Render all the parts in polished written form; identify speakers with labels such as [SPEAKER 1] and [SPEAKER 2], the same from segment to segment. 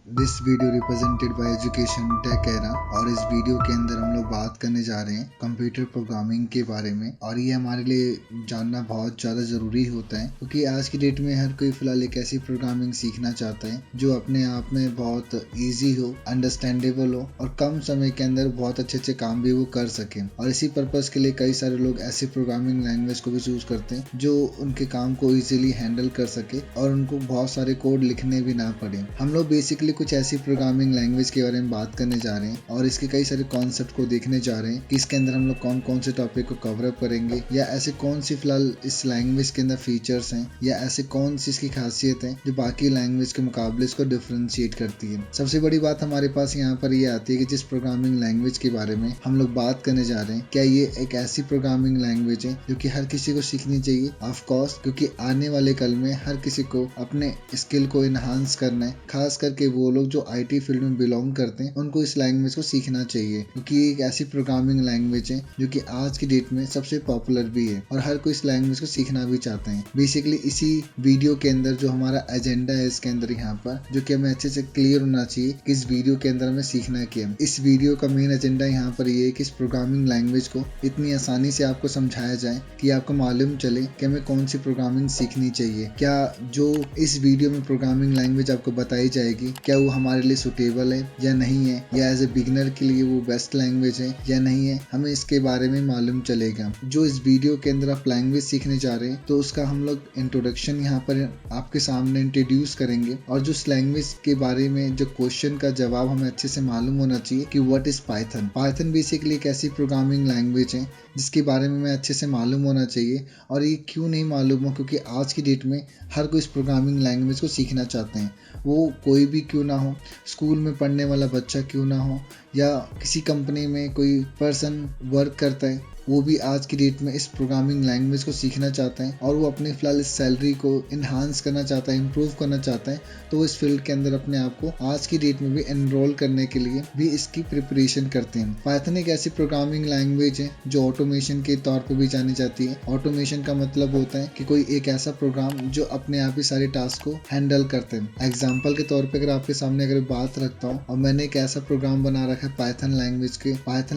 [SPEAKER 1] This video represented by education tech era. और इस video के अंदर हम लोग बात करने जा रहे हैं कंप्यूटर प्रोग्रामिंग के बारे में। और ये हमारे लिए जानना बहुत ज़्यादा ज़रूरी होता है क्योंकि आज की डेट में हर कोई फिलहाल एक ऐसी प्रोग्रामिंग सीखना चाहता है जो अपने आप में बहुत ईजी हो, अंडरस्टैंडेबल हो और कम समय के अंदर बहुत अच्छे काम भी वो कर सके। और इसी पर्पज़ के लिए कई सारे लोग ऐसी प्रोग्रामिंग लैंग्वेज को भी चूज करते हैं जो उनके काम को ईजिली हैंडल कर सके और उनको बहुत सारे कोड लिखने भी ना पड़े। हम लोग बेसिकली कुछ ऐसी प्रोग्रामिंग लैंग्वेज के बारे में बात करने जा रहे हैं और इसके कई सारे कॉन्सेप्ट को देखने जा रहे हैं कि इसके अंदर हम लोग कौन कौन से टॉपिक को कवर अप करेंगे या ऐसे कौन सी फिलहाल इस लैंग्वेज के अंदर फीचर्स हैं या ऐसे कौन सी इसकी खासियत है जो बाकी लैंग्वेज के मुकाबले इसको डिफरेंशिएट करती है। सबसे बड़ी बात हमारे पास यहाँ पर ये आती है कि जिस प्रोग्रामिंग लैंग्वेज के बारे में हम लोग बात करने जा रहे हैं क्या ये एक ऐसी प्रोग्रामिंग लैंग्वेज है जो कि हर किसी को सीखनी चाहिए। ऑफ कोर्स, क्योंकि आने वाले कल में हर किसी को अपने स्किल को इनहांस करना है। खास करके वो लोग जो आईटी फील्ड में बिलोंग करते हैं उनको इस लैंग्वेज को सीखना चाहिए क्योंकि ये एक ऐसी प्रोग्रामिंग लैंग्वेज है जो कि आज की डेट में सबसे पॉपुलर भी है और हर कोई इस लैंग्वेज को सीखना भी चाहते हैं। बेसिकली इसी वीडियो के अंदर जो हमारा एजेंडा है इसके अंदर यहाँ पर जो कि हमें अच्छे से क्लियर होना चाहिए कि इस वीडियो के अंदर हमें सीखना क्या है। इस वीडियो का मेन एजेंडा यहाँ पर ये है कि इस प्रोग्रामिंग लैंग्वेज को इतनी आसानी से आपको समझाया जाए कि आपको मालूम चले कि हमें कौन सी प्रोग्रामिंग सीखनी चाहिए। क्या जो इस वीडियो में प्रोग्रामिंग लैंग्वेज आपको बताई जाएगी क्या वो हमारे लिए सुटेबल है या नहीं है, या एज ए बिगिनर के लिए वो बेस्ट लैंग्वेज है या नहीं है, हमें इसके बारे में मालूम चलेगा। जो इस वीडियो के अंदर आप लैंग्वेज सीखने जा रहे हैं तो उसका हम लोग इंट्रोडक्शन यहाँ पर आपके सामने इंट्रोड्यूस करेंगे और जो इस लैंग्वेज के बारे में जो क्वेश्चन का जवाब हमें अच्छे से मालूम होना चाहिए कि what is Python. Python basically एक ऐसी प्रोग्रामिंग लैंग्वेज है जिसके बारे में हमें अच्छे से मालूम होना चाहिए। और ये क्यों नहीं मालूम हो, क्योंकि आज की डेट में हर कोई इस प्रोग्रामिंग लैंग्वेज को सीखना चाहते हैं। वो कोई भी क्यों ना हो, स्कूल में पढ़ने वाला बच्चा क्यों ना हो या किसी कंपनी में कोई पर्सन वर्क करता है, वो भी आज की डेट में इस प्रोग्रामिंग लैंग्वेज को सीखना चाहता है और वो अपने फिलहाल इस सैलरी को इन्हांस करना चाहता है, इम्प्रूव करना चाहता है। तो इस फील्ड के अंदर अपने आप को आज की डेट में भी एनरोल करने के लिए भी इसकी प्रिपरेशन करते हैं। पाइथन एक ऐसी प्रोग्रामिंग लैंग्वेज है जो ऑटोमेशन के तौर पर भी जानी जाती है। ऑटोमेशन का मतलब होता है कि कोई एक ऐसा प्रोग्राम जो अपने आप ही सारे टास्क को हैंडल करते हैं। एग्जाम्पल के तौर पर अगर आपके सामने अगर बात रखता हूँ और मैंने एक ऐसा प्रोग्राम बना रखा है पाइथन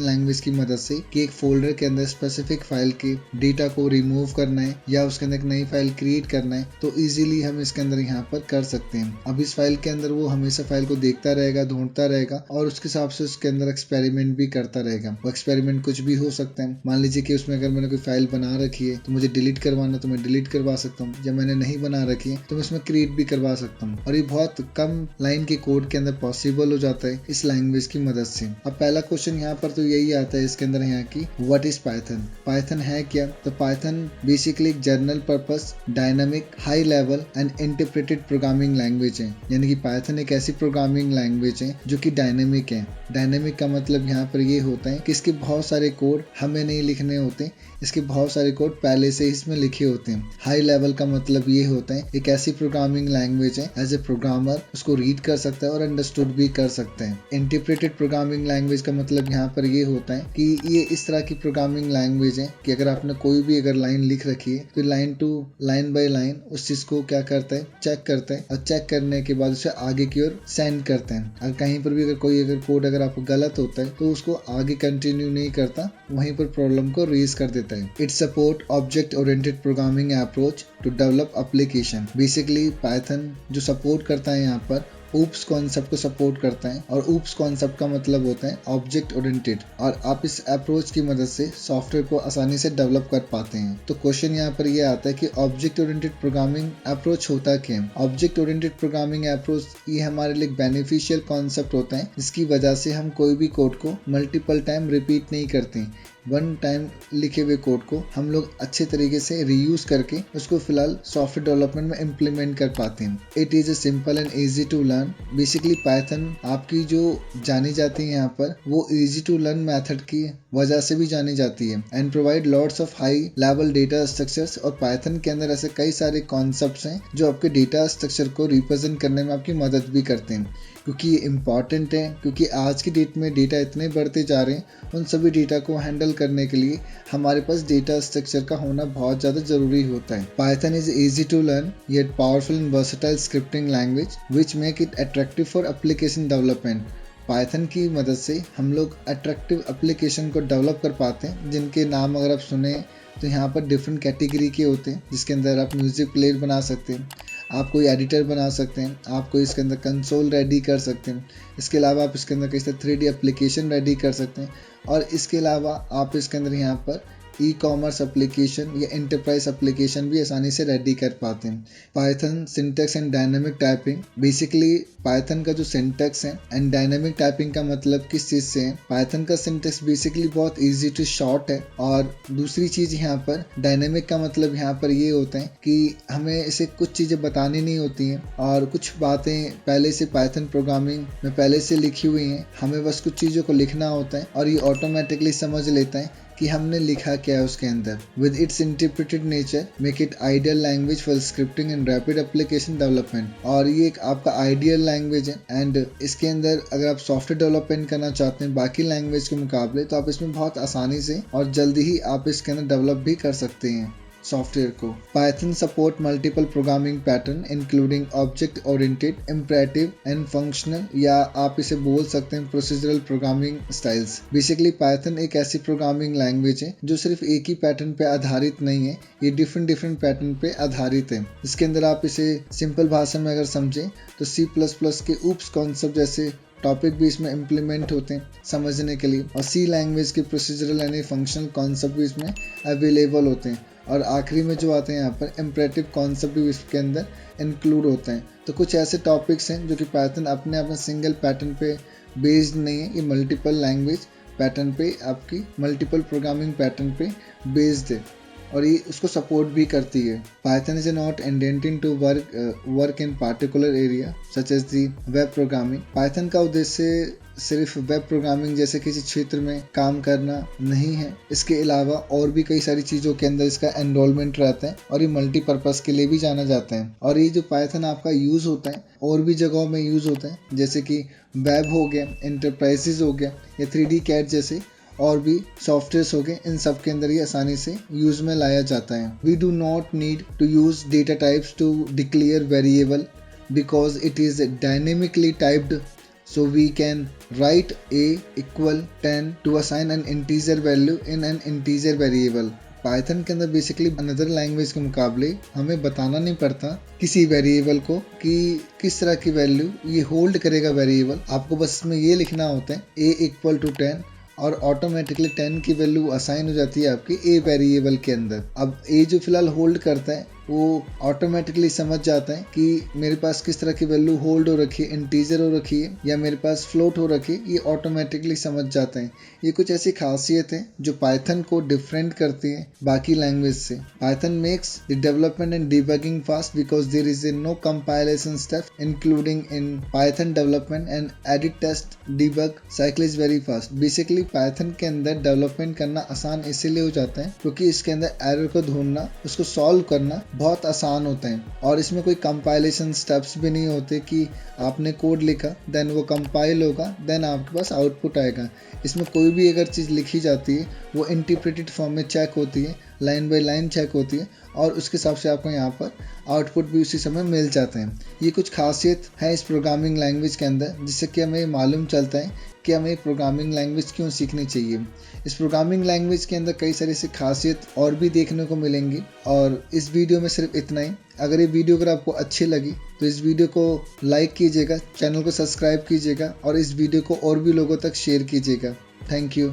[SPEAKER 1] लैंग्वेज की मदद से कि एक फोल्डर के अंदर स्पेसिफिक फाइल के डेटा को रिमूव करना है या उसके अंदर एक नई फाइल क्रिएट करना है तो इजीली हम इसके अंदर यहाँ पर कर सकते हैं। अब इस फाइल के अंदर वो हमेशा फाइल को देखता रहेगा, ढूंढता रहेगा और उसके हिसाब से उसके अंदर एक्सपेरिमेंट भी करता रहेगा। वो एक्सपेरिमेंट कुछ भी हो सकता है। मान लीजिए कि उसमें अगर मैंने कोई फाइल बना रखी है तो मुझे डिलीट करवाना तो मैं डिलीट करवा सकता हूँ, या मैंने नहीं बना रखी है तो मैं उसमें क्रिएट भी करवा सकता हूँ। और ये बहुत कम लाइन के कोड के अंदर पॉसिबल हो जाता है इस लैंग्वेज की मदद से। अब पहला क्वेश्चन यहाँ पर तो यही आता है इसके अंदर यहाँ की व्हाट इज पाइथन। पाइथन है क्या? तो पाइथन बेसिकली एक general purpose dynamic high level and interpreted programming language है। यानी कि पाइथन एक ऐसी प्रोग्रामिंग लैंग्वेज है जो कि डायनेमिक है। डायनेमिक का मतलब यहाँ पर ये होता है कि इसके बहुत सारे कोड हमें नहीं लिखने होते, इसके बहुत सारे कोड पहले से इसमें लिखे होते हैं। हाई लेवल का मतलब ये होता है एक ऐसी प्रोग्रामिंग लैंग्वेज है एज ए प्रोग्रामर उसको रीड कर सकता है और अंडरस्टूड भी कर सकते हैं। इंटरप्रेटेड प्रोग्रामिंग लैंग्वेज का मतलब यहाँ पर ये होता है कि ये इस तरह की प्रोग्रामिंग लैंग्वेज है कि अगर आपने कोई भी अगर लाइन लिख रखी है तो line to line by line उस चीज को क्या करता है, चेक करता है और चेक करने के बाद उसे आगे की ओर सेंड करते हैं। अगर कहीं पर भी अगर कोई अगर कोड अगर आपको गलत होता है तो उसको आगे कंटिन्यू नहीं करता, वहीं पर प्रॉब्लम को रेज कर देता है। It support object oriented programming approach to develop application. Basically Python जो सपोर्ट करता है यहाँ पर ऊप्स कॉन्सेप्ट को सपोर्ट करता है और ऊप्स कॉन्सेप्ट का मतलब होता है ऑब्जेक्ट ओरिएंटेड, और आप इस अप्रोच की मदद से सॉफ्टवेयर को आसानी से डेवलप कर पाते हैं। तो क्वेश्चन यहाँ पर ये आता है कि ऑब्जेक्ट ओरिएंटेड प्रोग्रामिंग अप्रोच होता क्या है। ऑब्जेक्ट ओरिएंटेड प्रोग्रामिंग अप्रोच ये हमारे लिए बेनिफिशियल कॉन्सेप्ट होता है जिसकी वजह से हम कोई भी कोड को मल्टीपल टाइम रिपीट नहीं करते। वन टाइम लिखे हुए कोड को हम लोग अच्छे तरीके से रीयूज करके उसको फिलहाल सॉफ्टवेयर डेवलपमेंट में इम्प्लीमेंट कर पाते हैं। It is a simple and easy to learn. Basically Python आपकी जो जानी जाती है यहाँ पर वो इजी टू लर्न मेथड की वजह से भी जानी जाती है and provide lots of high level data structures. और पाइथन के अंदर ऐसे कई सारे कॉन्सेप्ट्स हैं जो आपके डेटा स्ट्रक्चर को रिप्रेजेंट करने में आपकी मदद भी करते हैं। क्योंकि ये इम्पॉर्टेंट है, क्योंकि आज की डेट में डेटा इतने बढ़ते जा रहे हैं। उन सभी डेटा को हैंडल करने के लिए हमारे पास डेटा स्ट्रक्चर का होना बहुत ज़्यादा ज़रूरी होता है। Python is easy to learn yet powerful and versatile scripting language which make it attractive for application development। Python की मदद से हम लोग अट्रैक्टिव एप्लीकेशन को डेवलप कर पाते हैं, जिनके नाम अगर आप सुने तो यहाँ पर डिफरेंट कैटेगरी के होते हैं, जिसके अंदर आप म्यूज़िक प्लेयर बना सकते हैं, आप कोई एडिटर बना सकते हैं, आप कोई इसके अंदर कंसोल रेडी कर सकते हैं। इसके अलावा आप इसके अंदर किसी 3D एप्लीकेशन रेडी कर सकते हैं, और इसके अलावा आप इसके अंदर यहाँ पर ई कॉमर्स एप्लीकेशन या एंटरप्राइज एप्लीकेशन भी आसानी से रेडी कर पाते हैं। Python syntax and dynamic typing, basically Python का जो सिंटैक्स है एंड डायनामिक टाइपिंग का मतलब किस चीज़ से है। पाइथन का सिंटैक्स बेसिकली बहुत इजी टू शॉर्ट है, और दूसरी चीज़ यहाँ पर डायनामिक का मतलब यहाँ पर ये होता है कि हमें इसे कुछ चीज़ें बतानी नहीं होती हैं, और कुछ बातें पहले से पाइथन प्रोग्रामिंग में पहले से लिखी हुई हैं, हमें बस कुछ चीज़ों को लिखना होता है और ये ऑटोमेटिकली समझ लेता है कि हमने लिखा क्या है उसके अंदर। With its interpreted nature make it ideal language for scripting and rapid application development. और ये एक आपका आइडियल लैंग्वेज है, एंड इसके अंदर अगर आप सॉफ्टवेयर डेवलपमेंट करना चाहते हैं बाकी लैंग्वेज के मुकाबले, तो आप इसमें बहुत आसानी से और जल्दी ही आप इसके अंदर डेवलप भी कर सकते हैं सॉफ्टवेयर को। Python support multiple programming pattern including object oriented, imperative and functional, या आप इसे बोल सकते हैं procedural programming styles. Basically Python एक ऐसी प्रोग्रामिंग लैंग्वेज है जो सिर्फ एक ही पैटर्न पे आधारित नहीं है, ये डिफरेंट पैटर्न पे आधारित है। इसके अंदर आप इसे सिंपल भाषा में अगर समझें तो C++ के ऊप्स कॉन्सेप्ट जैसे टॉपिक भी इसमें इम्प्लीमेंट होते हैं समझने के लिए, और C लैंग्वेज के प्रोसीजरल यानी फंक्शनल कॉन्सेप्ट भी इसमें अवेलेबल होते हैं, और आखिरी में जो आते हैं यहाँ पर इम्परेटिव कॉन्सेप्ट भी इसके अंदर इंक्लूड होते हैं। तो कुछ ऐसे टॉपिक्स हैं जो कि पाइथन अपने आप में सिंगल पैटर्न पे बेस्ड नहीं है, ये मल्टीपल लैंग्वेज पैटर्न पे, आपकी मल्टीपल प्रोग्रामिंग पैटर्न पे बेस्ड है, और ये उसको सपोर्ट भी करती है। Python is not intending to work in particular area such as the web programming. Python का उद्देश्य सिर्फ वेब प्रोग्रामिंग जैसे किसी क्षेत्र में काम करना नहीं है, इसके अलावा और भी कई सारी चीज़ों के अंदर इसका एनरोलमेंट रहता है, और ये मल्टीपर्पज़ के लिए भी जाना जाता है। और ये जो पाइथन आपका यूज़ होता है और भी जगहों में यूज़ होता है, जैसे कि वेब हो गया, एंटरप्राइजेज हो गया, या 3D कैड जैसे और भी सॉफ्टवेयर्स हो गए, इन सब के अंदर ये आसानी से यूज़ में लाया जाता है। We do not need to use data types to declare variable because it is dynamically typed, so we can write a equal 10 to assign an integer value in an integer variable। Python के अंदर basically another language के मुकाबले हमें बताना नहीं पड़ता किसी variable को कि किस तरह की वैल्यू ये होल्ड करेगा वेरिएबल। आपको बस इसमें ये लिखना होता है a इक्वल टू 10, और ऑटोमेटिकली 10 की वैल्यू असाइन हो जाती है आपके a वेरिएबल के अंदर। अब a जो फिलहाल होल्ड करता है वो ऑटोमेटिकली समझ जाता है कि मेरे पास किस तरह की वैल्यू होल्ड हो रखी है, इंटीजर हो रखी है या मेरे पास फ्लोट हो रखी है, ये ऑटोमेटिकली समझ जाता है। ये कुछ ऐसी खासियत है जो पाइथन को डिफरेंट करती है बाकी लैंग्वेज से। Python makes the development and debugging fast because there is no compilation step including in Python development and edit test debug cycle is very fast. Basically Python के अंदर डेवलपमेंट करना आसान इसीलिए हो जाता है क्योंकि इसके अंदर एरर को ढूंढना, उसको सॉल्व करना बहुत आसान होता है, और इसमें कोई कंपाइलेशन स्टेप्स भी नहीं होते कि आपने कोड लिखा देन वो कंपाइल होगा देन आपके पास आउटपुट आएगा। इसमें कोई भी अगर चीज़ लिखी जाती है वो इंटरप्रेटेड फॉर्म में चेक होती है, लाइन बाय लाइन चेक होती है, और उसके हिसाब से आपको यहाँ पर आउटपुट भी उसी समय मिल जाते हैं। ये कुछ खासियत है इस प्रोग्रामिंग लैंग्वेज के अंदर जिससे कि हमें मालूम चलता है कि हमें प्रोग्रामिंग लैंग्वेज क्यों सीखनी चाहिए। इस प्रोग्रामिंग लैंग्वेज के अंदर कई सारी ऐसी खासियत और भी देखने को मिलेंगी, और इस वीडियो में सिर्फ इतना ही। अगर ये वीडियो अगर आपको अच्छी लगी तो इस वीडियो को लाइक कीजिएगा, चैनल को सब्सक्राइब कीजिएगा, और इस वीडियो को और भी लोगों तक शेयर कीजिएगा। Thank you.